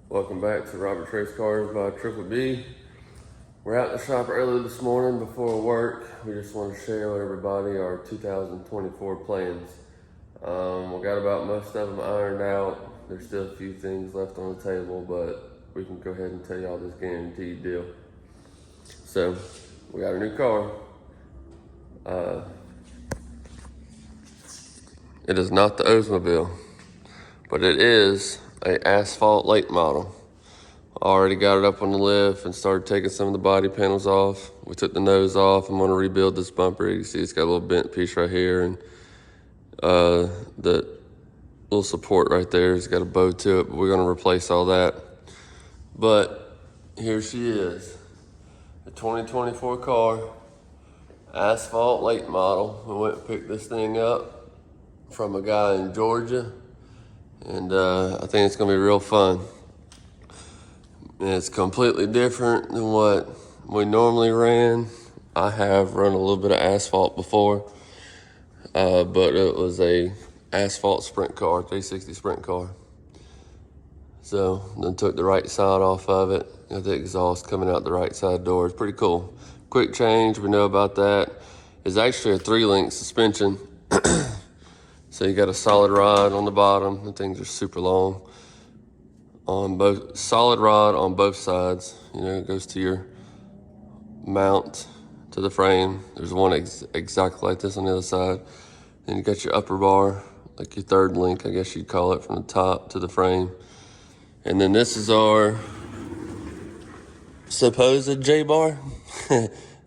Welcome back to Robert Trace Cars by Triple B. We're out in the shop early this morning before work. We just want to share with everybody our 2024 plans. We got about most of them ironed out. There's still a few things left on the table, but we can go ahead and tell y'all this guaranteed deal. So, we got a new car. It is not the Oldsmobile, but it is a Asphalt Late Model. Already got it up on the lift and started taking some of the body panels off. We took the nose off. I'm gonna rebuild this bumper. You can see it's got a little bent piece right here, and the little support right there has got a bow to it, but we're gonna replace all that. But here she is, the 2024 car, Asphalt Late Model. We went and picked this thing up from a guy in Georgia, and I think it's gonna be real fun. And it's completely different than what we normally ran. I have run a little bit of asphalt before, but it was a asphalt sprint car, 360 sprint car. So then took the right side off of it, got the exhaust coming out the right side door. It's pretty cool. Quick change, we know about that. It's actually a 3-link suspension. So you got a solid rod on the bottom. The things are super long. On both, solid rod on both sides. You know, it goes to your mount to the frame. There's one exactly like this on the other side. Then you got your upper bar, like your 3rd link, I guess you'd call it, from the top to the frame. And then this is our supposed J-bar,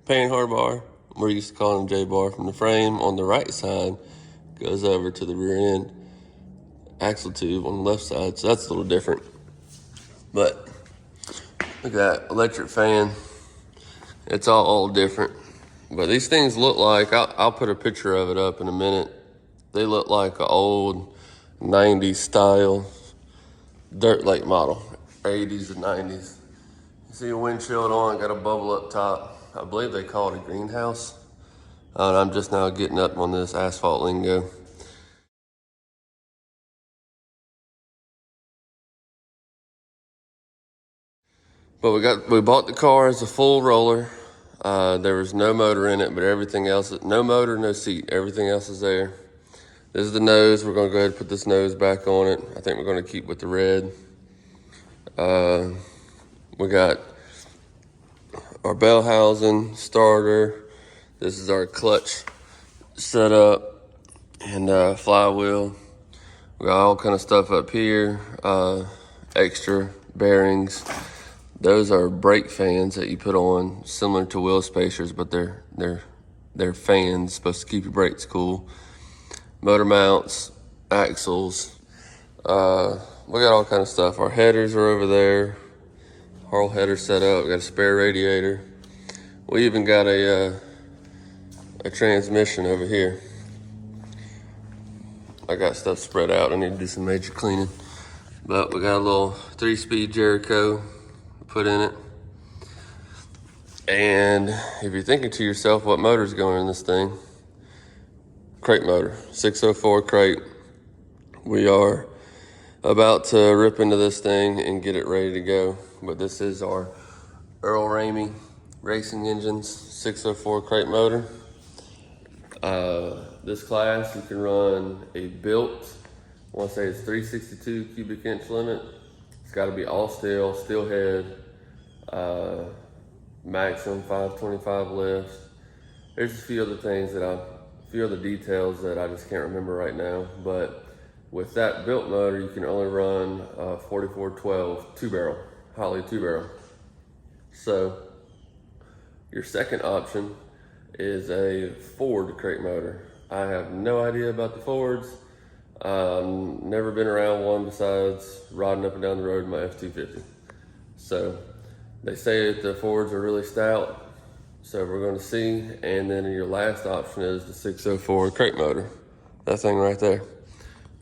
panhard bar. We're used to calling them J-bar. From the frame on the right side goes over to the rear end axle tube on the left side, so that's a little different. But look at that electric fan. It's all different. But these things look like, I'll put a picture of it up in a minute. They look like an old 90s style dirt late model, 80s and 90s. You see a windshield on, got a bubble up top. I believe they call it a greenhouse. And I'm just now getting up on this asphalt lingo. But we bought the car as a full roller. There was no motor in it, but everything else, no motor, no seat, everything else is there. This is the nose. We're gonna go ahead and put this nose back on it. I think we're gonna keep with the red. We got our bell housing, starter. This is our clutch setup and flywheel. We got all kind of stuff up here, extra bearings. Those are brake fans that you put on, similar to wheel spacers, but they're fans supposed to keep your brakes cool. Motor mounts, axles. We got all kind of stuff. Our headers are over there. Our whole header set up. We got a spare radiator. We even got a transmission over here. I got stuff spread out. I need to do some major cleaning. But we got a little 3-speed Jericho put in it. And if you're thinking to yourself, what motor's going in this thing? Crate motor, 604 crate. We are about to rip into this thing and get it ready to go. But this is our Earl Ramey Racing Engines 604 crate motor. This class, you can run a built, I want to say it's 362 cubic inch limit. It's got to be all steel, steel head, maximum 525 lifts. There's a few other things a few other details that I just can't remember right now. But with that built motor, you can only run 4412 2-barrel, Holley 2-barrel. So your second option is a Ford crate motor. I have no idea about the Fords. Never been around one besides riding up and down the road in my F-250. So they say that the Fords are really stout, so we're going to see. And then your last option is the 604 crate motor, that thing right there.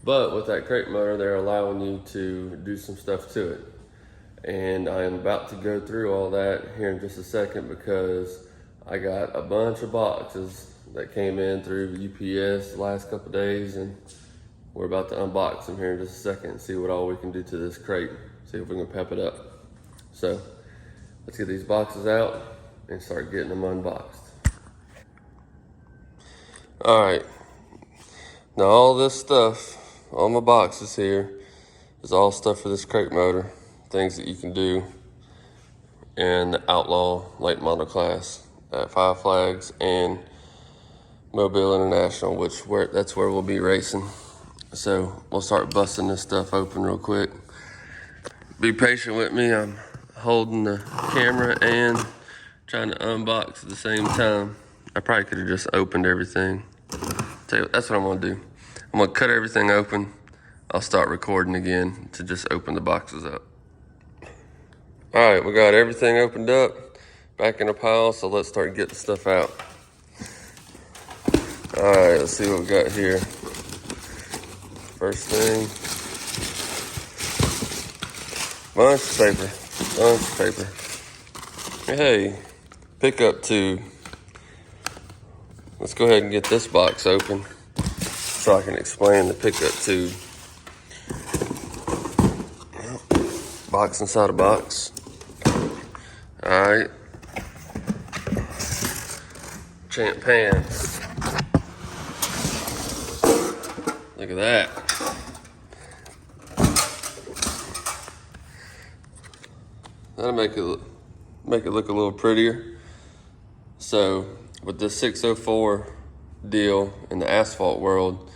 But with that crate motor, they're allowing you to do some stuff to it. And I am about to go through all that here in just a second, because I got a bunch of boxes that came in through UPS the last couple of days, and we're about to unbox them here in just a second and see what all we can do to this crate. See if we can pep it up. So let's get these boxes out and start getting them unboxed. All right, now all this stuff, all my boxes here, is all stuff for this crate motor, things that you can do in the Outlaw Late Model class at Five Flags and Mobile International, that's where we'll be racing. So we'll start busting this stuff open real quick. Be patient with me. I'm holding the camera and trying to unbox at the same time. I probably could have just opened everything. Tell you what, that's what I'm gonna do. I'm gonna cut everything open. I'll start recording again to just open the boxes up. All right, we got everything opened up, back in a pile, so let's start getting stuff out. All right, let's see what we got here. First thing, bunch of paper. Hey, pickup tube. Let's go ahead and get this box open so I can explain the pickup tube. Box inside a box. All right. Champ pans. Look at that. That'll make it look a little prettier. So with the 604 deal in the asphalt world,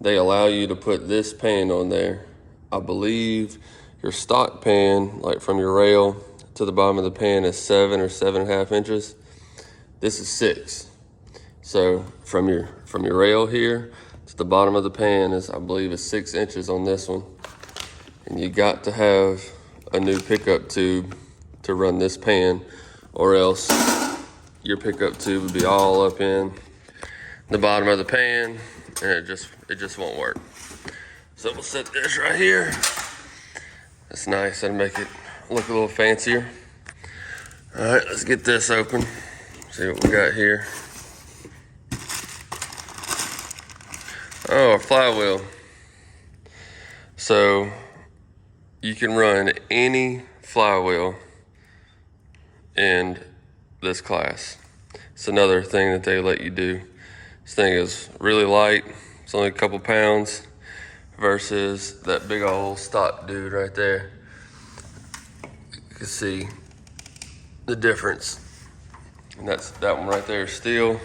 they allow you to put this pan on there. I believe your stock pan, like from your rail to the bottom of the pan, is 7 or 7.5 inches. This is 6. So from your rail here to the bottom of the pan is, I believe, is 6 inches on this one. And you got to have a new pickup tube to run this pan, or else your pickup tube would be all up in the bottom of the pan, and it just won't work. So we'll set this right here. That's nice. That'll make it look a little fancier. All right, let's get this open. See what we got here. Oh, a flywheel. So you can run any flywheel in this class. It's another thing that they let you do. This thing is really light. It's only a couple pounds versus that big old stock dude right there. You can see the difference. And that one right there is steel.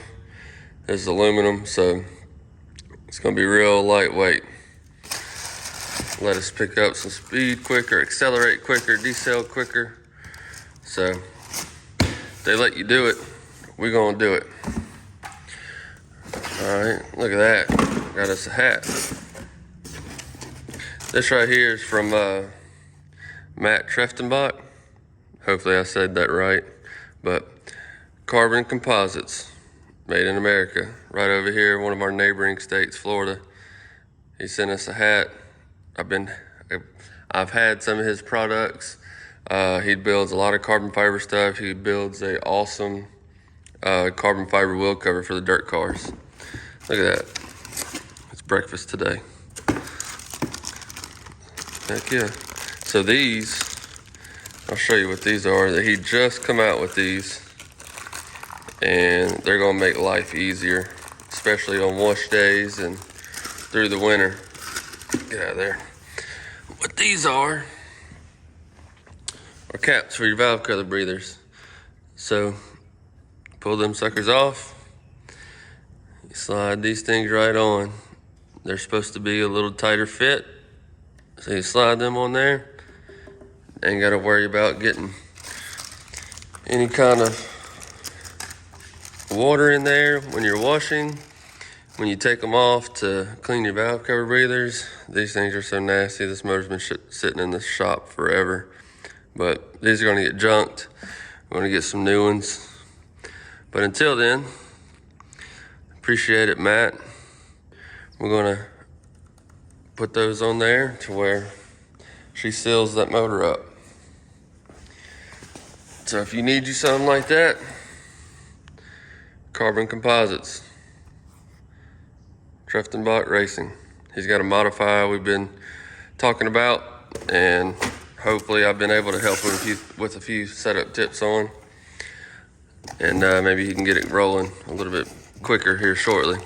This is aluminum, so it's gonna be real lightweight. Let us pick up some speed quicker, accelerate quicker, decel quicker. So they let you do it, we're gonna do it. All right, look at that. Got us a hat. This right here is from Matt Treftenbach. Hopefully I said that right. But carbon composites, made in America. Right over here, one of our neighboring states, Florida. He sent us a hat. I've had some of his products. He builds a lot of carbon fiber stuff. He builds a awesome carbon fiber wheel cover for the dirt cars. Look at that. It's breakfast today. Heck yeah. So these, I'll show you what these are. That he just come out with these, and they're gonna make life easier, especially on wash days and through the winter. Get out of there. What these are caps for your valve cover breathers. So pull them suckers off. You slide these things right on. They're supposed to be a little tighter fit. So you slide them on there. Ain't got to worry about getting any kind of water in there when you're washing. When you take them off to clean your valve cover breathers, these things are so nasty. This motor's been sitting in the shop forever. But these are going to get junked. We're going to get some new ones. But until then, appreciate it, Matt. We're going to put those on there to where she seals that motor up. So if you need you something like that, carbon composites, Treftenbach Racing. he's got a modify we've been talking about, and hopefully I've been able to help him with a few setup tips on, and maybe he can get it rolling a little bit quicker here shortly.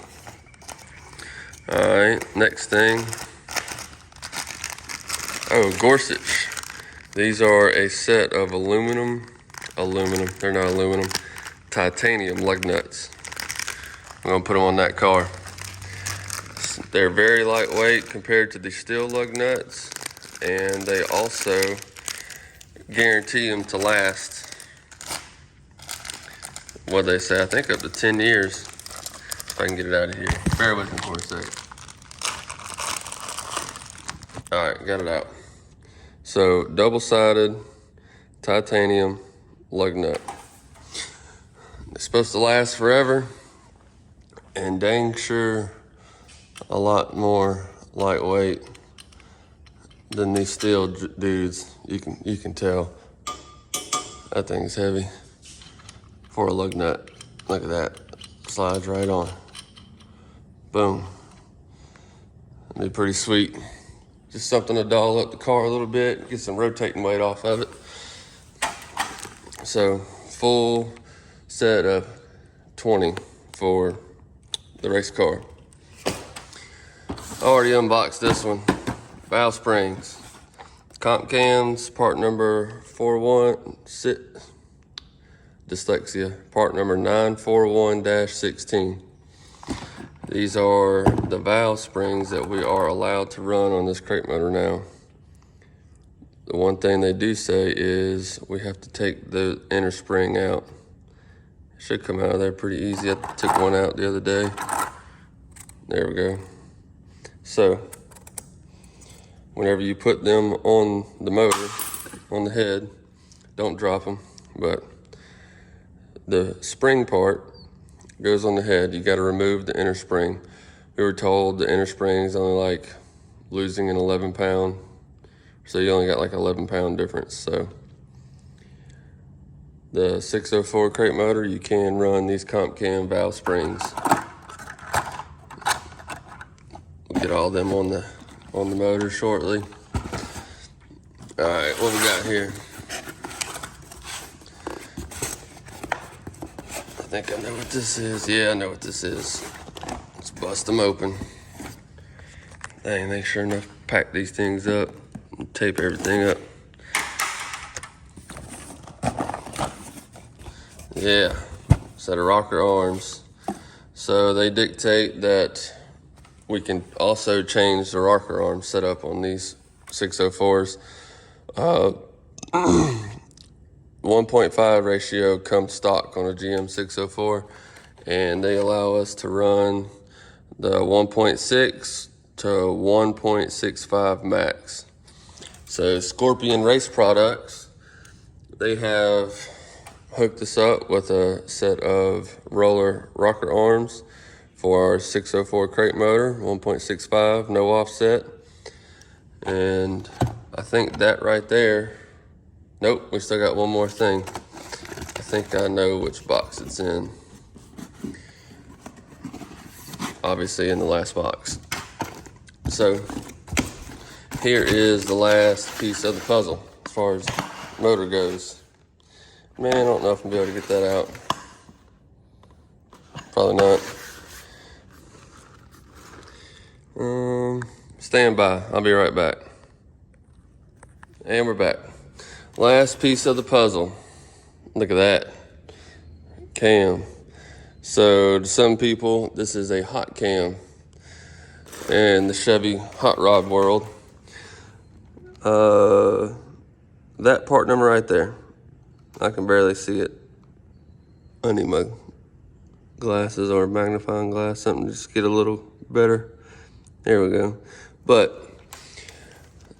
All right, next thing. Oh, Gorsuch. These are a set of aluminum, they're not aluminum, titanium lug nuts. I'm gonna put them on that car. They're very lightweight compared to the steel lug nuts, and they also guarantee them to last, what they say, I think up to 10 years. If I can get it out of here. Bear with me for a sec. All right, got it out. So, double-sided titanium lug nut. It's supposed to last forever, and dang sure a lot more lightweight than these steel dudes. You can tell that thing's heavy for a lug nut. Look at that, slides right on. Boom. That'd be pretty sweet. Just something to doll up the car a little bit, get some rotating weight off of it. So, full set of 20 for the race car. I already unboxed this one. Valve springs. Comp cams, part number 416. Dyslexia, part number 941-16. These are the valve springs that we are allowed to run on this crate motor now. The one thing they do say is we have to take the inner spring out. It should come out of there pretty easy. I took one out the other day. There we go. So, whenever you put them on the motor, on the head, don't drop them, but the spring part goes on the head. You got to remove the inner spring. We were told the inner spring is only like losing an 11 pound. So you only got like 11 pound difference. So the 604 crate motor, you can run these comp cam valve springs. We'll get all them on the motor shortly. All right, what we got here? I think I know what this is. Yeah, I know what this is. Let's bust them open. Dang, they sure enough pack these things up and tape everything up. Yeah, set of rocker arms. So they dictate that we can also change the rocker arm setup on these 604s. 1.5 ratio comes stock on a GM 604, and they allow us to run the 1.6 to 1.65 max. So Scorpion Race Products, they have hooked us up with a set of roller rocker arms for our 604 crate motor, 1.65, no offset. And I think that right there, nope, we still got one more thing. I think I know which box it's in. Obviously in the last box. So here is the last piece of the puzzle as far as motor goes. Man, I don't know if I'm gonna be able to get that out. Probably not. Stand by, I'll be right back. And we're back. Last piece of the puzzle. Look at that. Cam. So to some people, this is a hot cam in the Chevy hot rod world. That part number right there, I can barely see it. I need my glasses or magnifying glass, something to just get a little better. There we go. But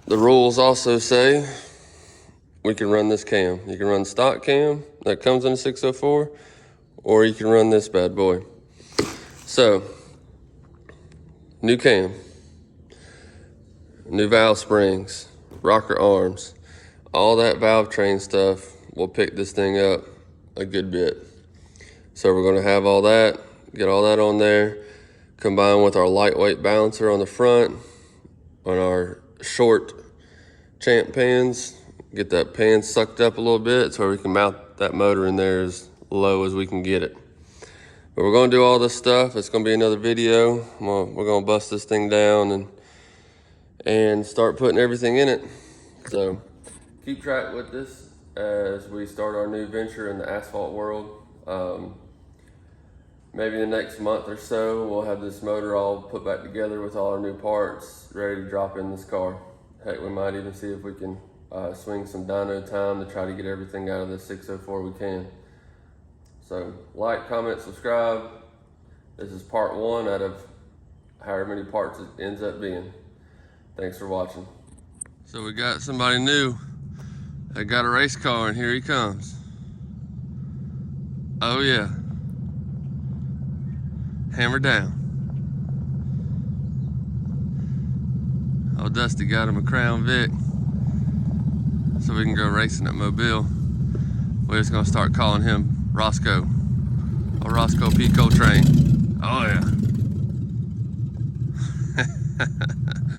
the rules also say we can run this cam. You can run stock cam that comes in a 604, or you can run this bad boy. So, new cam, new valve springs, rocker arms, all that Valvetrain stuff will pick this thing up a good bit. So we're gonna have all that, get all that on there. combined with our lightweight balancer on the front, on our short champ pans, get that pan sucked up a little bit so we can mount that motor in there as low as we can get it. But we're gonna do all this stuff. It's gonna be another video. We're gonna bust this thing down and start putting everything in it. So keep track with this as we start our new venture in the asphalt world. Maybe the next month or so, we'll have this motor all put back together with all our new parts, ready to drop in this car. Heck, we might even see if we can swing some dyno time to try to get everything out of this 604 we can. So like, comment, subscribe. This is part 1 out of however many parts it ends up being. Thanks for watching. So we got somebody new that got a race car, and here he comes. Oh yeah. Hammer down. Oh, Dusty got him a Crown Vic so we can go racing at Mobile. We're just gonna start calling him Roscoe. A Roscoe Pico train. Oh yeah.